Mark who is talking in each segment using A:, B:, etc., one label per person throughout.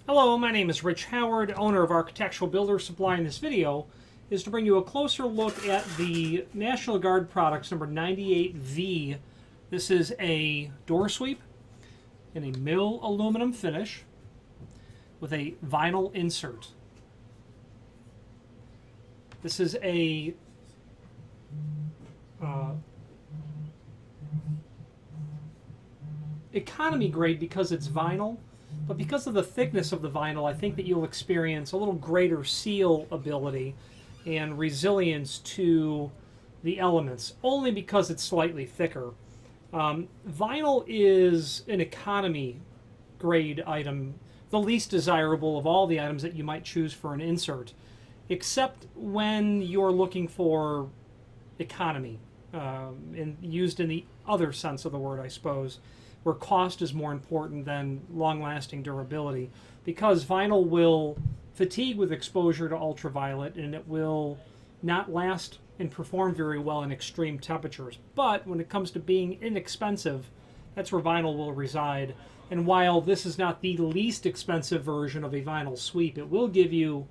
A: Hello, my name is Rich Howard, owner of Architectural Builder Supply, and this video is to bring you a closer look at the National Guard Products number 98V. This is a door sweep in a mill aluminum finish with a vinyl insert. This is a economy grade because it's vinyl, but because of the thickness of the vinyl, I think that you'll experience a little greater seal ability and resilience to the elements, only because it's slightly thicker. Vinyl is an economy grade item, the least desirable of all the items that you might choose for an insert, except when you're looking for economy, and used in the other sense of the word, I suppose, where cost is more important than long-lasting durability, because vinyl will fatigue with exposure to ultraviolet and it will not last and perform very well in extreme temperatures. But when it comes to being inexpensive, that's where vinyl will reside. And while this is not the least expensive version of a vinyl sweep, it will give you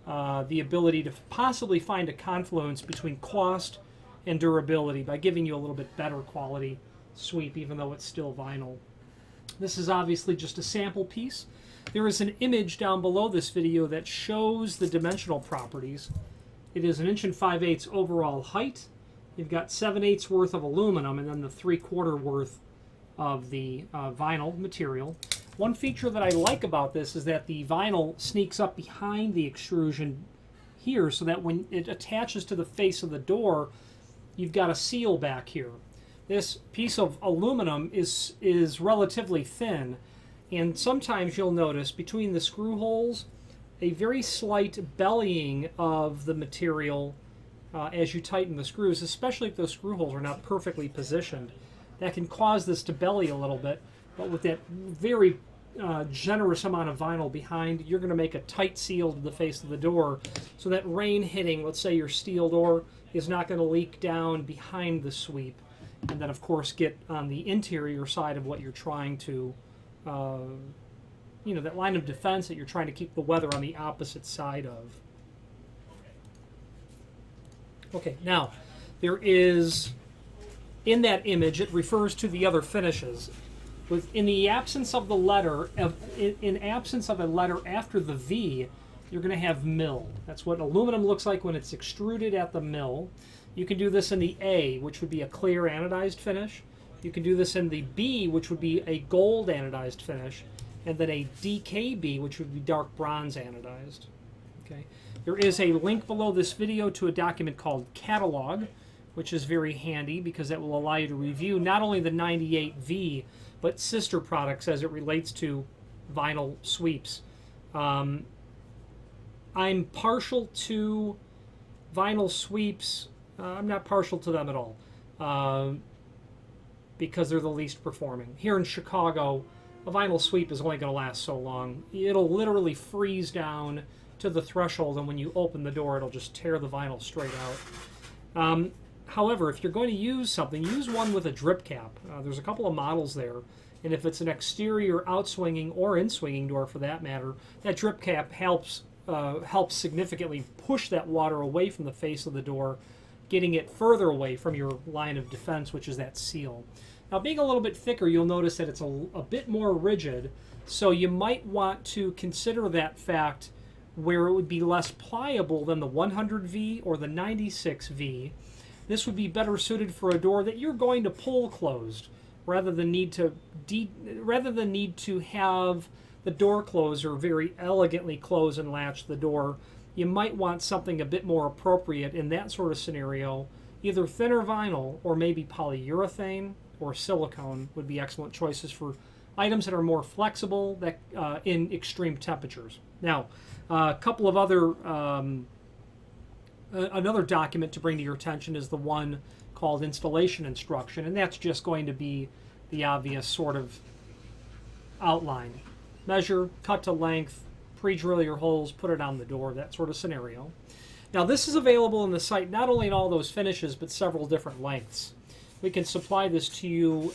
A: the ability to possibly find a confluence between cost and durability by giving you a little bit better quality sweep, even though it's still vinyl. This is obviously just a sample piece. There is an image down below this video that shows the dimensional properties. It is 1 5/8" overall height. You've got 7/8 worth of aluminum and then the 3/4 worth of the vinyl material. One feature that I like about this is that the vinyl sneaks up behind the extrusion here, so that when it attaches to the face of the door, you've got a seal back here. This piece of aluminum is relatively thin, and sometimes you'll notice between the screw holes a very slight bellying of the material as you tighten the screws, especially if those screw holes are not perfectly positioned. That can cause this to belly a little bit, but with that very generous amount of vinyl behind, you're going to make a tight seal to the face of the door so that rain hitting, let's say your steel door, is not going to leak down behind the sweep, and then of course get on the interior side of what you're trying to, that line of defense that you're trying to keep the weather on the opposite side of. Okay, now there is, in that image, it refers to the other finishes. In the absence of the letter, in absence of a letter after the V, you're going to have mill. That's what aluminum looks like when it's extruded at the mill. You can do this in the A, which would be a clear anodized finish. You can do this in the B, which would be a gold anodized finish, and then a DKB, which would be dark bronze anodized. Okay. There is a link below this video to a document called Catalog, which is very handy because that will allow you to review not only the 98V, but sister products as it relates to vinyl sweeps. I'm partial to vinyl sweeps. I'm not partial to them at all because they're the least performing. Here in Chicago, a vinyl sweep is only going to last so long. It'll literally freeze down to the threshold, and when you open the door, it'll just tear the vinyl straight out. However, if you're going to use something, use one with a drip cap. There's a couple of models there, and if it's an exterior outswinging or inswinging door for that matter, that drip cap helps significantly push that water away from the face of the door, getting it further away from your line of defense, which is that seal. Now, being a little bit thicker, you'll notice that it's a bit more rigid, so you might want to consider that fact where it would be less pliable than the 100V or the 96V. This would be better suited for a door that you're going to pull closed, rather than need to have the door closer very elegantly close and latch the door. You might want something a bit more appropriate in that sort of scenario. Either thinner vinyl or maybe polyurethane or silicone would be excellent choices for items that are more flexible that in extreme temperatures. Now, a couple of other another document to bring to your attention is the one called installation instruction, and that's just going to be the obvious sort of outline. Measure, cut to length, pre-drill your holes, put it on the door, that sort of scenario. Now, this is available on the site not only in all those finishes, but several different lengths. We can supply this to you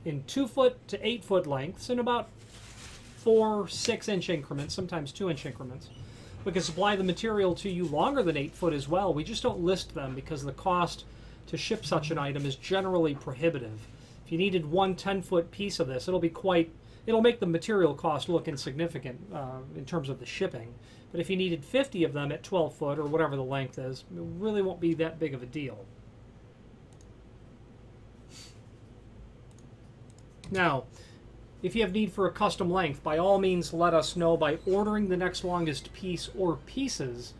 A: in 2 foot to 8 foot lengths and about 4, 6-inch increments, sometimes 2-inch increments. We can supply the material to you longer than 8 foot as well. We just don't list them because the cost to ship such an item is generally prohibitive. If you needed one 10-foot piece of this, it'll make the material cost look insignificant in terms of the shipping. But if you needed 50 of them at 12 foot or whatever the length is, it really won't be that big of a deal. Now, if you have need for a custom length, by all means let us know by ordering the next longest piece or pieces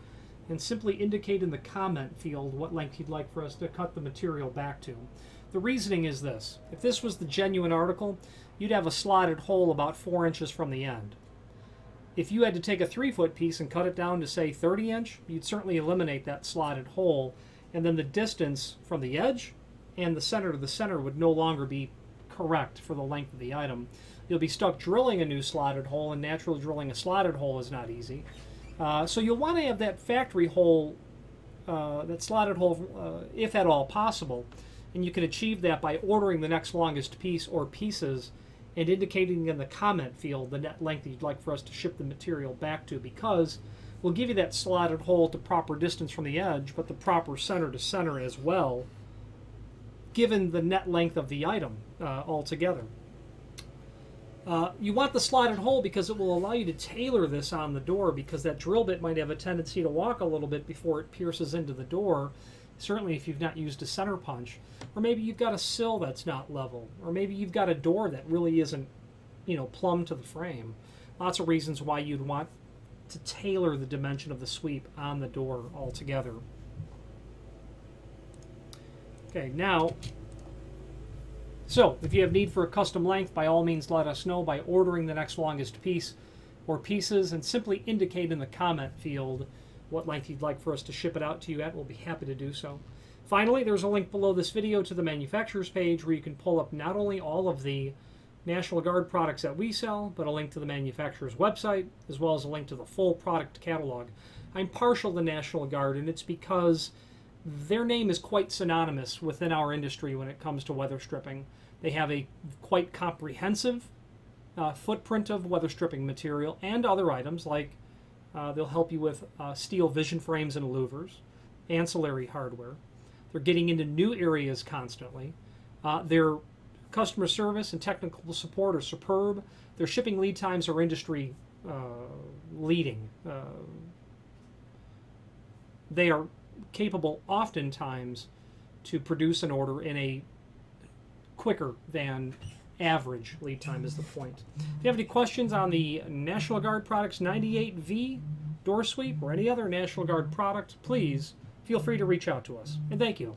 A: and simply indicate in the comment field what length you'd like for us to cut the material back to. The reasoning is this. If this was the genuine article, you'd have a slotted hole about 4 inches from the end. If you had to take a 3-foot piece and cut it down to, say, 30 inch, you'd certainly eliminate that slotted hole, and then the distance from the edge and the center to the center would no longer be correct for the length of the item. You'll be stuck drilling a new slotted hole, and naturally drilling a slotted hole is not easy. So you'll want to have that factory hole, that slotted hole, if at all possible, and you can achieve that by ordering the next longest piece or pieces and indicating in the comment field the net length that you'd like for us to ship the material back to, because we'll give you that slotted hole at the proper distance from the edge, but the proper center to center as well, given the net length of the item altogether. You want the slotted hole because it will allow you to tailor this on the door, because that drill bit might have a tendency to walk a little bit before it pierces into the door, certainly if you've not used a center punch. Or maybe you've got a sill that's not level, or maybe you've got a door that really isn't, plumb to the frame. Lots of reasons why you'd want to tailor the dimension of the sweep on the door altogether. Okay, now, so if you have need for a custom length, by all means let us know by ordering the next longest piece or pieces, and simply indicate in the comment field what length you'd like for us to ship it out to you at. We'll be happy to do so. Finally, there's a link below this video to the manufacturer's page where you can pull up not only all of the National Guard products that we sell, but a link to the manufacturer's website, as well as a link to the full product catalog. I'm partial to National Guard, and it's because their name is quite synonymous within our industry when it comes to weather stripping. They have a quite comprehensive footprint of weather stripping material and other items, like they'll help you with steel vision frames and louvers, ancillary hardware. They're getting into new areas constantly. Their customer service and technical support are superb. Their shipping lead times are industry leading. They are capable oftentimes to produce an order in a quicker than average lead time is the point. If you have any questions on the National Guard Products 98V door sweep or any other National Guard product, please feel free to reach out to us. And thank you.